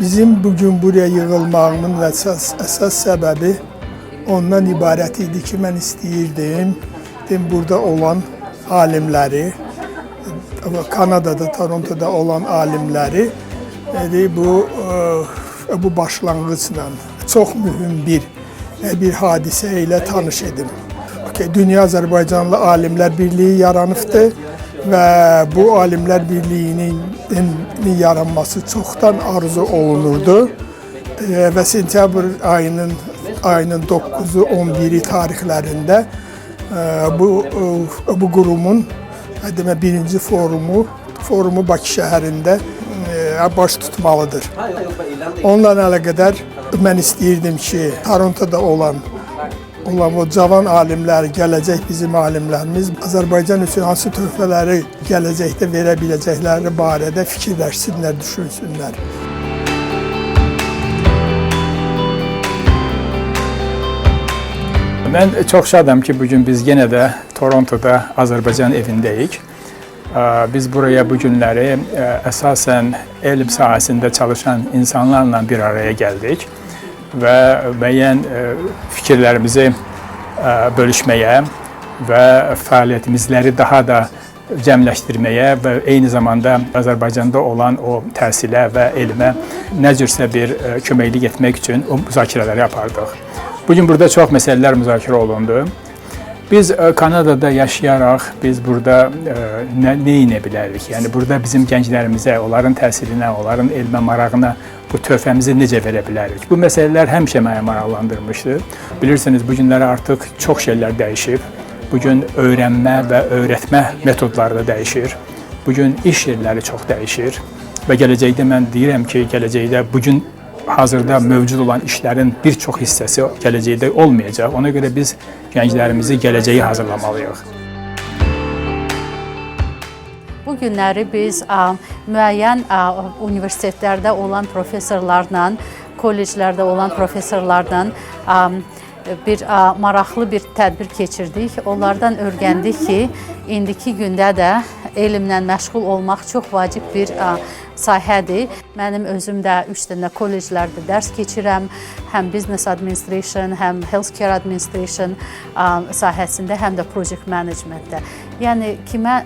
Bizim bugün buraya yığılmağımın əsas səbəbi ondan ibarət idi ki, mən istəyirdim burada olan alimləri, Kanadada, Torontoda olan alimləri bu başlanğıcla çox mühüm bir hadisə ilə tanış edim. Dünya Azərbaycanlı Alimlər Birliyi yaranıbdır və bu Alimlər Birliyinin yaranması çoxdan arzu olunurdu və sentyabr ayının 9-u 11-i tarixlərində bu qurumun birinci forumu Bakı şəhərində baş tutmalıdır. Onunla əlaqədar mən istəyirdim ki, Torontoda olan o cavan alimlər, gələcək bizim alimlərimiz Azərbaycan üçün hansı töhfələri gələcəkdə verə biləcəkləri barədə fikirləşsinlər, düşünsünlər. Mən çox şadam ki, bugün biz yenə də Torontoda Azərbaycan evindəyik. Biz buraya bu günləri əsasən elm sahəsində çalışan insanlarla bir araya gəldik və müəyyən fikirlərimizi bölüşməyə və fəaliyyətimizləri daha da cəmləşdirməyə və eyni zamanda Azərbaycanda olan o təhsilə və elmə nə cürsə bir köməklik etmək üçün o müzakirələri apardıq. Bugün burada çox məsələlər müzakirə olundu. Biz Kanadada yaşayaraq biz burada nə edə bilərik? Yəni burada bizim gənclərimizə, onların təhsilinə, onların elmə marağına bu töhfəmizi necə verə bilərik? Bu məsələlər həmişə məni maraqlandırmışdı. Bilirsiniz, bu günləri artıq çox şeylər dəyişib. Bugün öyrənmə və öyrətmə metodları da dəyişir. Bugün iş yerləri çox dəyişir və gələcəkdə mən deyirəm ki, gələcəkdə bugün hazırda mövcud olan işlərin bir çox hissəsi gələcəkdə olmayacaq. Ona görə biz gənclərimizi gələcəyi hazırlamalıyıq. Bu günləri biz müəyyən universitetlərdə olan professorlarla, kolleclərdə olan professorlarla maraqlı bir tədbir keçirdik. Onlardan öyrəndik ki, indiki gündə də elmlə məşğul olmaq çox vacib bir sahədir. Mənim özüm də 3 dənə kolleclərdə dərs keçirəm. Həm Business Administration, həm Healthcare Administration sahəsində, həm də Project Managementdə. Yəni, kimə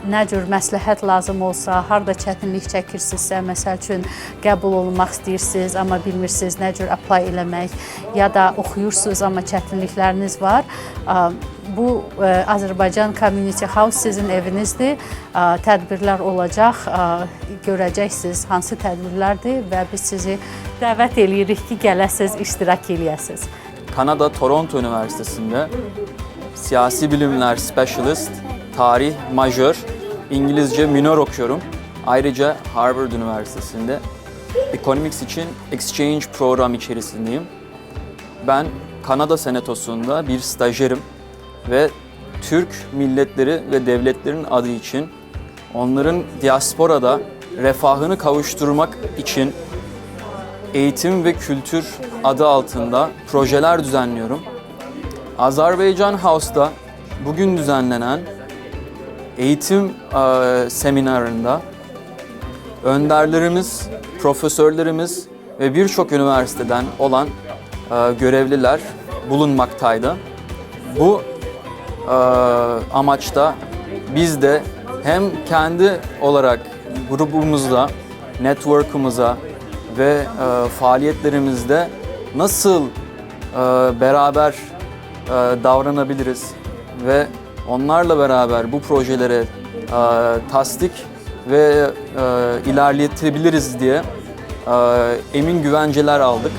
nə cür məsləhət lazım olsa, harada çətinlik çəkirsinizsə, məsəl üçün qəbul olunmaq istəyirsiniz, amma bilmirsiniz nə cür apply eləmək, ya da oxuyursunuz, amma çətinlikləriniz var. Bu Azərbaycan Community House sizin evinizdir. Tədbirlər olacaq, görəcəksiniz hansı tədbirlərdir və biz sizi dəvət edirik ki, gələsiniz, iştirak eləyəsiniz. Kanada Toronto Üniversitesi'nde siyasi bilimler specialist, tarih majör, İngilizce minör okuyorum. Ayrıca Harvard Üniversitesi'nde Economics için exchange program içerisindeyim. Ben Kanada Senatosu'nda bir stajyerim ve Türk milletleri ve devletlerin adı için onların diasporada refahını kavuşturmak için eğitim ve kültür adı altında projeler düzenliyorum. Azerbaycan House'da bugün düzenlenen eğitim seminerinde önderlerimiz, profesörlerimiz ve birçok üniversiteden olan görevliler bulunmaktaydı. Bu amaçta biz de hem kendi olarak grubumuzda, network'ımıza ve faaliyetlerimizde nasıl beraber davranabiliriz ve onlarla beraber bu projelere tasdik ve ilerletebiliriz diye emin güvenceler aldık.